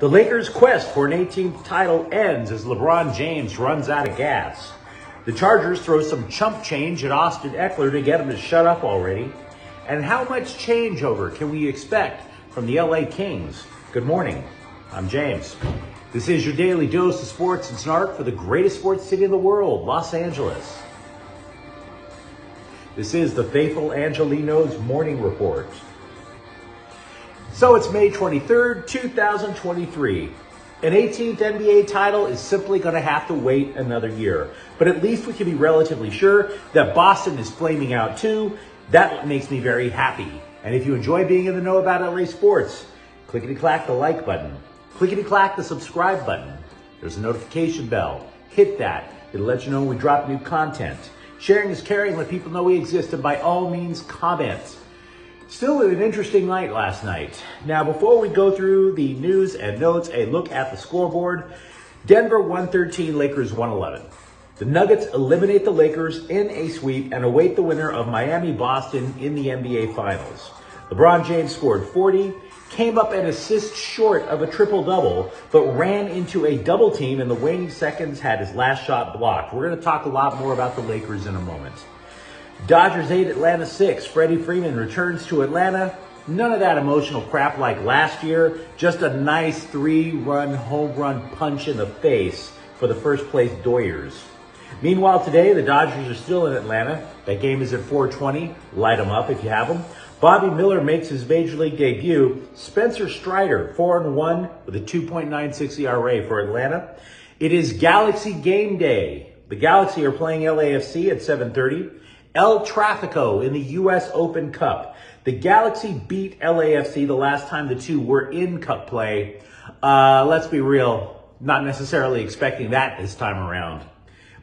The Lakers' quest for an 18th title ends as LeBron James runs out of gas. The Chargers throw some chump change at Austin Ekeler to get him to shut up already. And how much changeover can we expect from the LA Kings? Good morning. I'm James. This is your daily dose of sports and snark for the greatest sports city in the world, Los Angeles. This is the faithful Angelenos morning report. So it's May 23rd, 2023. An 18th NBA title is simply going to have to wait another year. But at least we can be relatively sure that Boston is flaming out too. That makes me very happy. And if you enjoy being in the know about LA sports, clickety-clack the like button. Clickety-clack the subscribe button. There's a notification bell. Hit that. It'll let you know when we drop new content. Sharing is caring. Let people know we exist. And by all means, comment. Still an interesting night last night. Now, before we go through the news and notes, a look at the scoreboard. Denver 113, Lakers 111. The Nuggets eliminate the Lakers in a sweep and await the winner of Miami-Boston in the NBA Finals. LeBron James scored 40, came up an assist short of a triple-double, but ran into a double team in the waning seconds, had his last shot blocked. We're going to talk a lot more about the Lakers in a moment. Dodgers 8, Atlanta 6. Freddie Freeman returns to Atlanta. None of that emotional crap like last year. Just a nice 3-run home run punch in the face for the first place Doyers. Meanwhile, today, the Dodgers are still in Atlanta. That game is at 4:20. Light them up if you have them. Bobby Miller makes his Major League debut. Spencer Strider, 4-1 with a 2.96 ERA for Atlanta. It is Galaxy game day. The Galaxy are playing LAFC at 7:30. El Tráfico in the U.S. Open Cup. The Galaxy beat LAFC the last time the two were in Cup play. Let's be real, not necessarily expecting that this time around.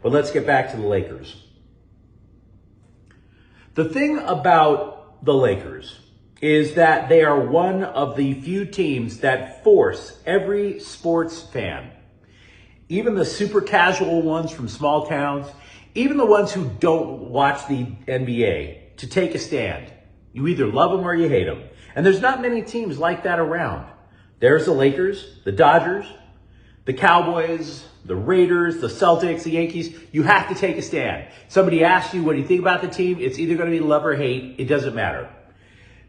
But let's get back to the Lakers. The thing about the Lakers is that they are one of the few teams that force every sports fan, even the super casual ones from small towns, even the ones who don't watch the NBA, to take a stand. You either love them or you hate them. And there's not many teams like that around. There's the Lakers, the Dodgers, the Cowboys, the Raiders, the Celtics, the Yankees. You have to take a stand. Somebody asks you what do you think about the team, it's either going to be love or hate. It doesn't matter.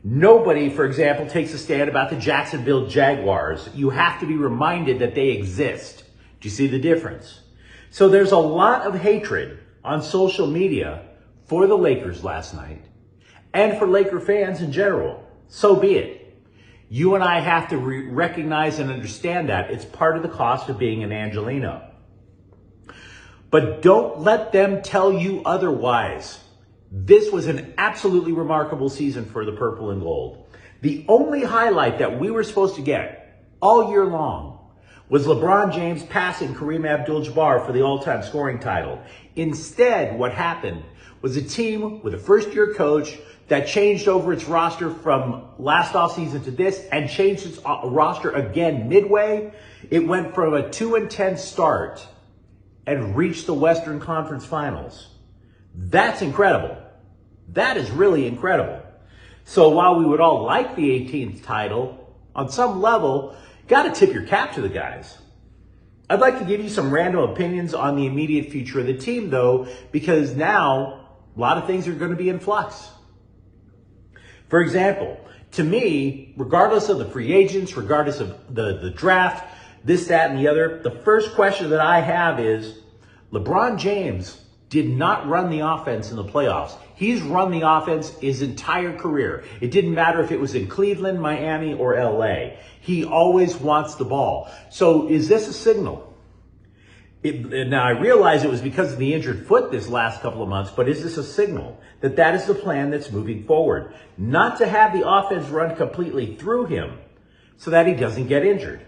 Nobody, for example, takes a stand about the Jacksonville Jaguars. You have to be reminded that they exist. Do you see the difference? So there's a lot of hatred on social media for the Lakers last night and for Laker fans in general. So be it. You and I have to recognize and understand that it's part of the cost of being an Angelino. But don't let them tell you otherwise. This was an absolutely remarkable season for the purple and gold. The only highlight that we were supposed to get all year long was LeBron James passing Kareem Abdul-Jabbar for the all-time scoring title. Instead, what happened was a team with a first-year coach that changed over its roster from last offseason to this and changed its roster again midway. It went from a 2-10 start and reached the Western Conference Finals. That's incredible. That is really incredible. So while we would all like the 18th title, on some level, got to tip your cap to the guys. I'd like to give you some random opinions on the immediate future of the team, though, because now a lot of things are going to be in flux. For example, to me, regardless of the free agents, regardless of the draft, this, that, and the other, the first question that I have is, LeBron James did not run the offense in the playoffs. He's run the offense his entire career. It didn't matter if it was in Cleveland, Miami, or LA. He always wants the ball. So is this a signal? Now, I realize it was because of the injured foot this last couple of months, but is this a signal that that is the plan that's moving forward? Not to have the offense run completely through him so that he doesn't get injured.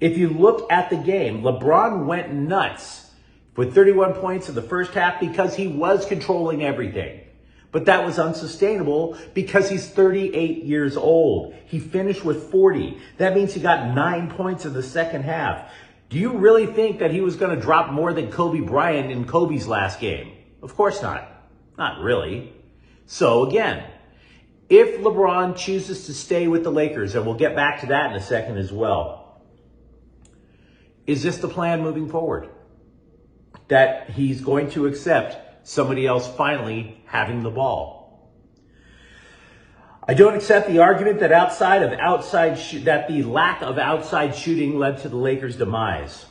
If you look at the game, LeBron went nuts with 31 points in the first half because he was controlling everything. But that was unsustainable because he's 38 years old. He finished with 40. That means he got 9 points in the second half. Do you really think that he was going to drop more than Kobe Bryant in Kobe's last game? Of course not. Not really. So again, if LeBron chooses to stay with the Lakers, and we'll get back to that in a second as well, Is this the plan moving forward? That he's going to accept somebody else finally having the ball? I don't accept the argument that that the lack of outside shooting led to the Lakers' demise.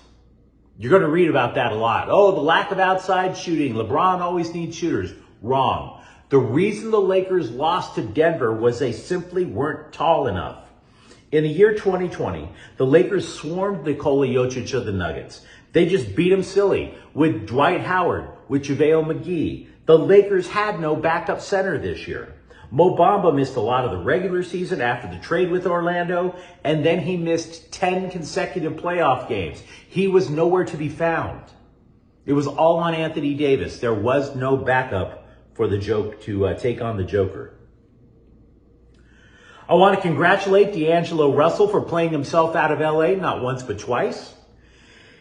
You're going to read about that a lot. Oh, the lack of outside shooting. LeBron always needs shooters. Wrong. The reason the Lakers lost to Denver was they simply weren't tall enough. In the year 2020, the Lakers swarmed Nikola Jokic of the Nuggets. They just beat him silly with Dwight Howard, with JaVale McGee. The Lakers had no backup center this year. Mo Bamba missed a lot of the regular season after the trade with Orlando, and then he missed 10 consecutive playoff games. He was nowhere to be found. It was all on Anthony Davis. There was no backup for the joke to take on the Joker. I want to congratulate D'Angelo Russell for playing himself out of LA, not once but twice.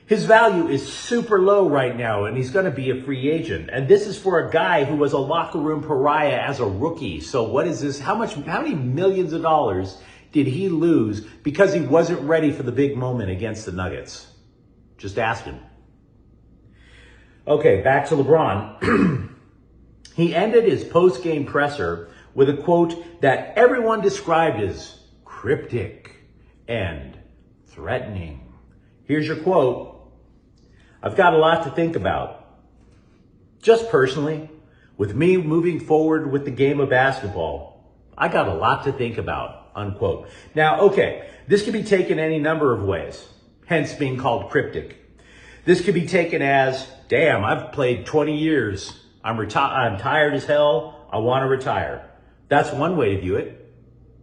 His value is super low right now, and he's going to be a free agent. And this is for a guy who was a locker room pariah as a rookie. So what is this? How many millions of dollars did he lose because he wasn't ready for the big moment against the Nuggets? Just ask him. Okay, back to LeBron. He ended his post-game presser with a quote that everyone described as cryptic and threatening. Here's your quote. I've got a lot to think about. Just personally, with me moving forward with the game of basketball, I got a lot to think about, unquote. Now, okay, this could be taken any number of ways, hence being called cryptic. This could be taken as, damn, I've played 20 years. I'm tired as hell. I want to retire. That's one way to view it.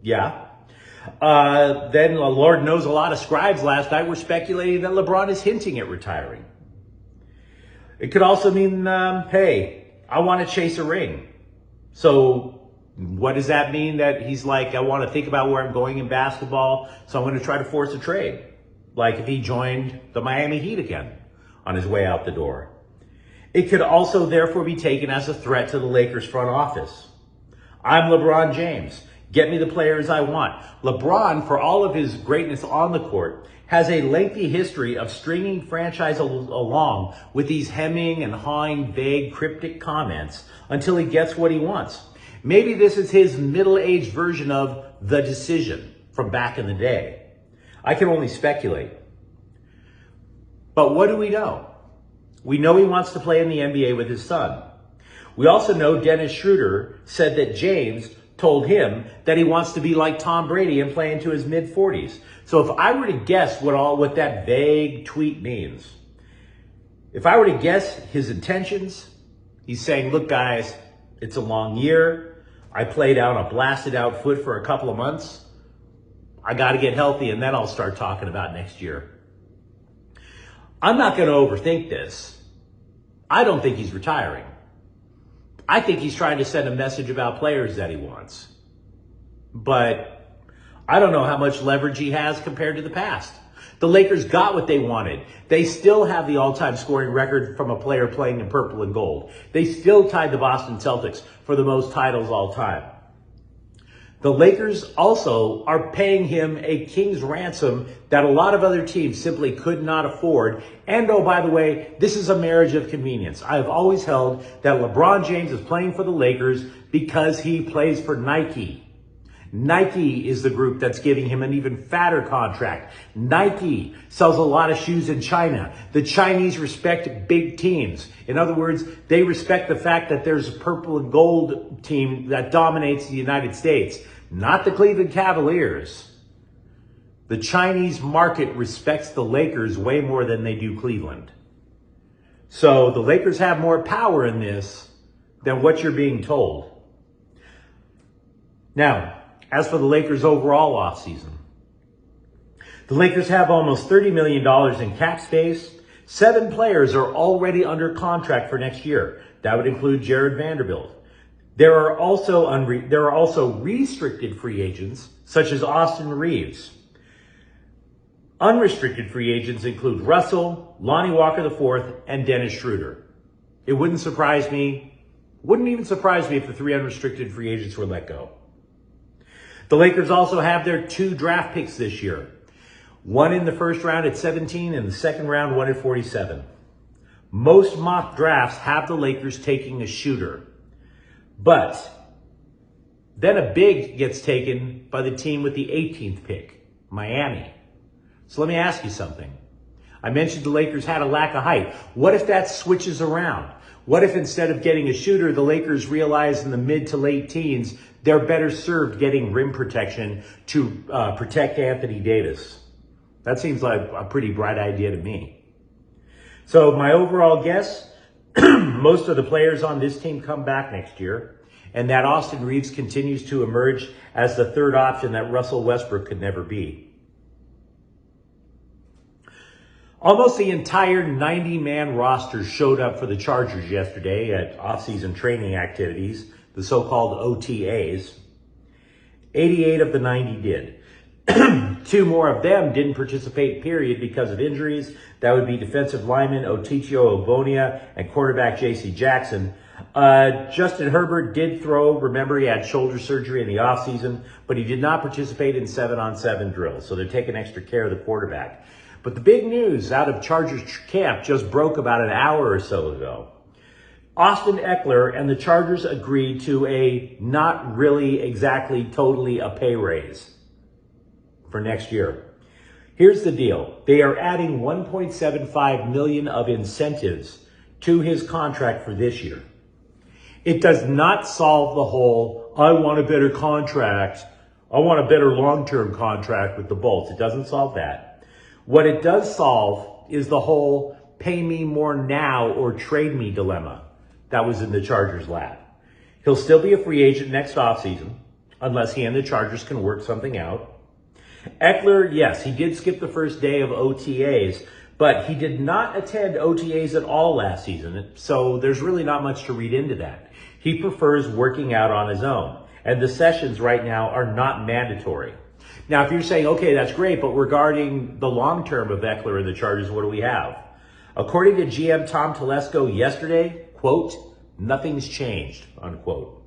Yeah. Then Lord knows a lot of scribes last night were speculating that LeBron is hinting at retiring. It could also mean, hey, I want to chase a ring. So what does that mean? That he's like, I want to think about where I'm going in basketball, so I'm going to try to force a trade. Like if he joined the Miami Heat again on his way out the door. It could also therefore be taken as a threat to the Lakers front office. I'm LeBron James. Get me the players I want. LeBron, for all of his greatness on the court, has a lengthy history of stringing franchise along with these hemming and hawing, vague, cryptic comments until he gets what he wants. Maybe this is his middle-aged version of The Decision from back in the day. I can only speculate. But what do we know? We know he wants to play in the NBA with his son. We also know Dennis Schroeder said that James told him that he wants to be like Tom Brady and play into his mid-40s. So if I were to guess what that vague tweet means, if I were to guess his intentions, he's saying, look, guys, it's a long year. I played out a blasted out foot for a couple of months. I got to get healthy, and then I'll start talking about next year. I'm not going to overthink this. I don't think he's retiring. I think he's trying to send a message about players that he wants. But I don't know how much leverage he has compared to the past. The Lakers got what they wanted. They still have the all-time scoring record from a player playing in purple and gold. They still tied the Boston Celtics for the most titles all time. The Lakers also are paying him a king's ransom that a lot of other teams simply could not afford. And oh, by the way, this is a marriage of convenience. I have always held that LeBron James is playing for the Lakers because he plays for Nike. Nike is the group that's giving him an even fatter contract. Nike sells a lot of shoes in China. The Chinese respect big teams. In other words, they respect the fact that there's a purple and gold team that dominates the United States, not the Cleveland Cavaliers. The Chinese market respects the Lakers way more than they do Cleveland. So the Lakers have more power in this than what you're being told. Now, as for the Lakers' overall offseason, the Lakers have almost $30 million in cap space. 7 players are already under contract for next year. That would include Jared Vanderbilt. There are also restricted free agents, such as Austin Reeves. Unrestricted free agents include Russell, Lonnie Walker IV, and Dennis Schroeder. It wouldn't even surprise me if the 3 unrestricted free agents were let go. The Lakers also have their 2 draft picks this year. One in the first round at 17 and the second round, one at 47. Most mock drafts have the Lakers taking a shooter. But then a big gets taken by the team with the 18th pick, Miami. So let me ask you something. I mentioned the Lakers had a lack of height. What if that switches around? What if instead of getting a shooter, the Lakers realize in the mid to late teens, they're better served getting rim protection to protect Anthony Davis? That seems like a pretty bright idea to me. So my overall guess, most of the players on this team come back next year, and that Austin Reeves continues to emerge as the third option that Russell Westbrook could never be. Almost the entire 90-man roster showed up for the Chargers yesterday at off-season training activities, the so-called OTAs. 88 of the 90 did. 2 more of them didn't participate, period, because of injuries. That would be defensive lineman Otichio Ogbonnia and quarterback J.C. Jackson. Justin Herbert did throw. Remember, he had shoulder surgery in the offseason, but he did not participate in 7-on-7 drills, so they're taking extra care of the quarterback. But the big news out of Chargers camp just broke about an hour or so ago. Austin Ekeler and the Chargers agreed to a not really exactly totally a pay raise for next year. Here's the deal. They are adding $1.75 million of incentives to his contract for this year. It does not solve the whole, I want a better contract, I want a better long-term contract with the Bolts. It doesn't solve that. What it does solve is the whole pay me more now or trade me dilemma that was in the Chargers' lap. He'll still be a free agent next offseason unless he and the Chargers can work something out. Ekeler, yes, he did skip the first day of OTAs, but he did not attend OTAs at all last season, so there's really not much to read into that. He prefers working out on his own, and the sessions right now are not mandatory. Now, if you're saying, okay, that's great, but regarding the long term of Ekeler and the Chargers, what do we have? According to GM Tom Telesco yesterday, quote, nothing's changed, unquote.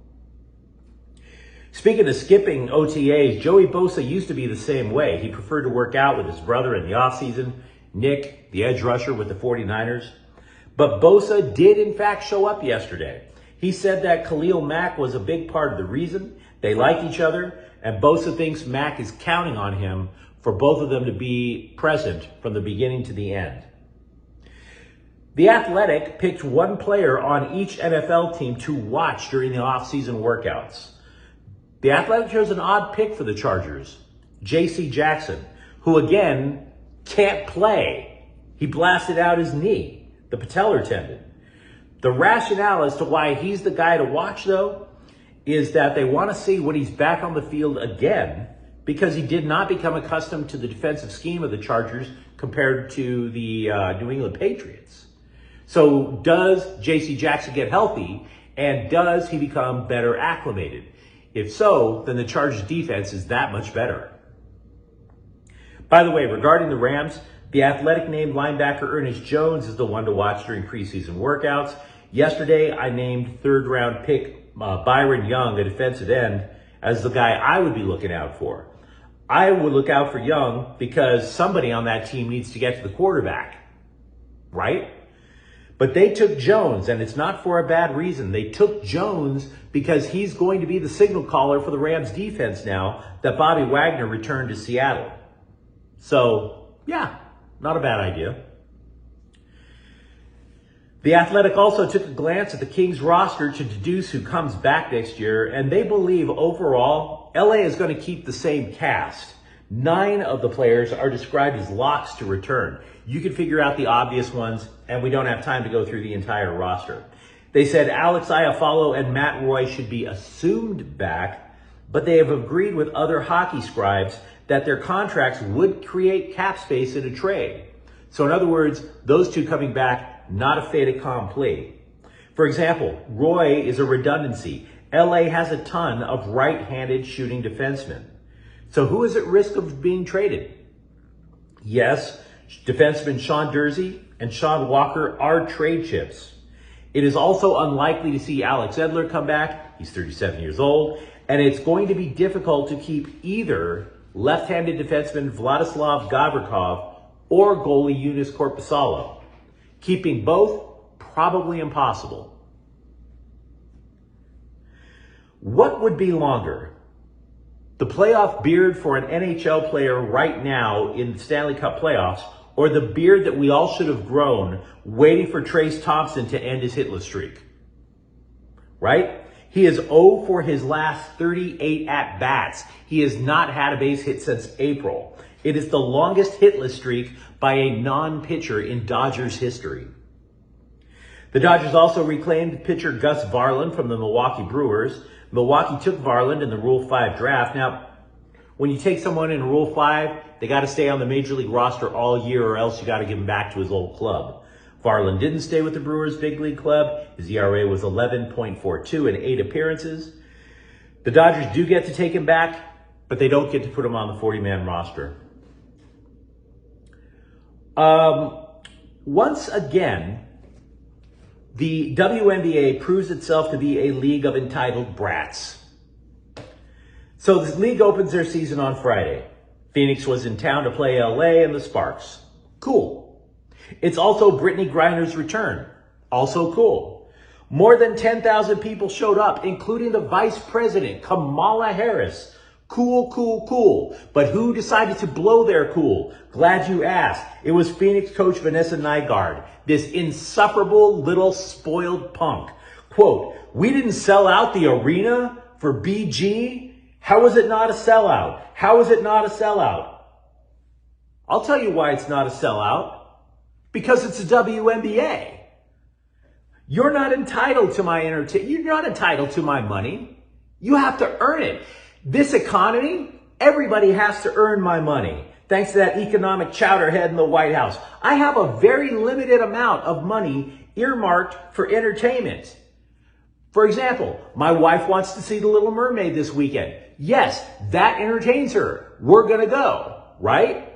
Speaking of skipping OTAs, Joey Bosa used to be the same way. He preferred to work out with his brother in the offseason, Nick, the edge rusher with the 49ers. But Bosa did, in fact, show up yesterday. He said that Khalil Mack was a big part of the reason. They like each other, and Bosa thinks Mack is counting on him for both of them to be present from the beginning to the end. The Athletic picked one player on each NFL team to watch during the off-season workouts. The Athletic chose an odd pick for the Chargers, J.C. Jackson, who again can't play. He blasted out his knee, the patellar tendon. The rationale as to why he's the guy to watch, though, is that they want to see when he's back on the field again, because he did not become accustomed to the defensive scheme of the Chargers compared to the New England Patriots. So does J.C. Jackson get healthy, and does he become better acclimated? If so, then the Chargers defense is that much better. By the way, regarding the Rams, the Athletic named linebacker Ernest Jones is the one to watch during preseason workouts. Yesterday, I named third-round pick Byron Young, a defensive end, as the guy I would be looking out for. I would look out for Young because somebody on that team needs to get to the quarterback, right? But they took Jones, and it's not for a bad reason. They took Jones because he's going to be the signal caller for the Rams defense now that Bobby Wagner returned to Seattle. So, yeah, not a bad idea. The Athletic also took a glance at the Kings roster to deduce who comes back next year, and they believe overall, LA is going to keep the same cast. 9 of the players are described as locks to return. You can figure out the obvious ones, and we don't have time to go through the entire roster. They said Alex Iafallo and Matt Roy should be assumed back, but they have agreed with other hockey scribes that their contracts would create cap space in a trade. So in other words, those two coming back, not a fait accompli. For example, Roy is a redundancy. LA has a ton of right-handed shooting defensemen. So who is at risk of being traded? Yes, defensemen Sean Dursey and Sean Walker are trade chips. It is also unlikely to see Alex Ekeler come back. He's 37 years old. And it's going to be difficult to keep either left-handed defenseman Vladislav Gavrikov, or goalie Yunus Korpisalo. Keeping both, probably impossible. What would be longer? The playoff beard for an NHL player right now in the Stanley Cup playoffs, or the beard that we all should have grown waiting for Trace Thompson to end his hitless streak? Right? He is 0 for his last 38 at-bats. He has not had a base hit since April. It is the longest hitless streak by a non-pitcher in Dodgers history. The Dodgers also reclaimed pitcher Gus Varland from the Milwaukee Brewers. Milwaukee took Varland in the Rule 5 draft. Now, when you take someone in Rule 5, they got to stay on the Major League roster all year, or else you got to give him back to his old club. Varland didn't stay with the Brewers' big league club. His ERA was 11.42 in 8 appearances. The Dodgers do get to take him back, but they don't get to put him on the 40-man roster. Once again, the WNBA proves itself to be a league of entitled brats. So the league opens their season on Friday. Phoenix was in town to play LA and the Sparks. Cool. It's also Brittany Griner's return. Also cool. More than 10,000 people showed up, including the Vice President, Kamala Harris. Cool, cool, cool. But who decided to blow their cool? Glad you asked. It was Phoenix coach Vanessa Nygaard, this insufferable little spoiled punk. Quote, "We didn't sell out the arena for BG. How is it not a sellout? How is it not a sellout?" I'll tell you why it's not a sellout. Because it's a WNBA. You're not entitled to my entertainment. You're not entitled to my money. You have to earn it. This economy, everybody has to earn my money. Thanks to that economic chowderhead in the White House. I have a very limited amount of money earmarked for entertainment. For example, my wife wants to see The Little Mermaid this weekend. Yes, that entertains her. We're going to go, right?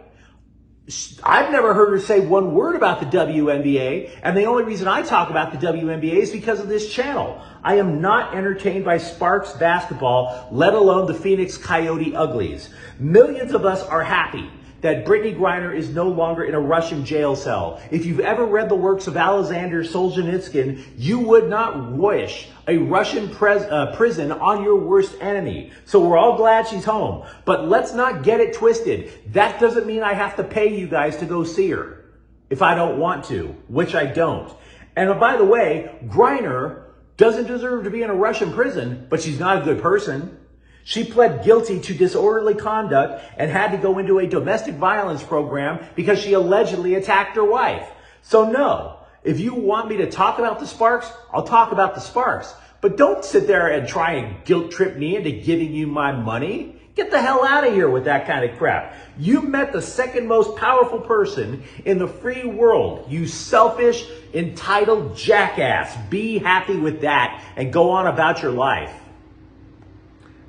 I've never heard her say one word about the WNBA, and the only reason I talk about the WNBA is because of this channel. I am not entertained by Sparks basketball, let alone the Phoenix Coyote Uglies. Millions of us are happy that Brittany Griner is no longer in a Russian jail cell. If you've ever read the works of Alexander Solzhenitsyn, you would not wish a Russian prison on your worst enemy. So we're all glad she's home. But let's not get it twisted. That doesn't mean I have to pay you guys to go see her if I don't want to, which I don't. And by the way, Griner doesn't deserve to be in a Russian prison, but she's not a good person. She pled guilty to disorderly conduct and had to go into a domestic violence program because she allegedly attacked her wife. So no, if you want me to talk about the Sparks, I'll talk about the Sparks. But don't sit there and try and guilt trip me into giving you my money. Get the hell out of here with that kind of crap. You met the second most powerful person in the free world. You selfish, entitled jackass. Be happy with that and go on about your life.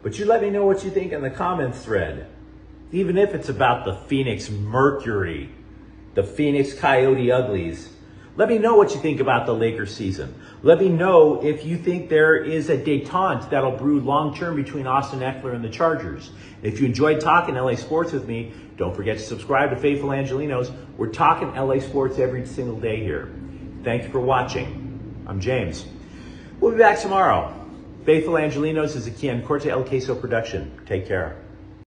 But you let me know what you think in the comments thread. Even if it's about the Phoenix Mercury, the Phoenix Coyote Uglies. Let me know what you think about the Lakers season. Let me know if you think there is a detente that'll brew long-term between Austin Ekeler and the Chargers. If you enjoyed talking LA sports with me, don't forget to subscribe to Faithful Angelenos. We're talking LA sports every single day here. Thank you for watching. I'm James. We'll be back tomorrow. Faithful Angelenos is a Kian Corte El Queso production. Take care.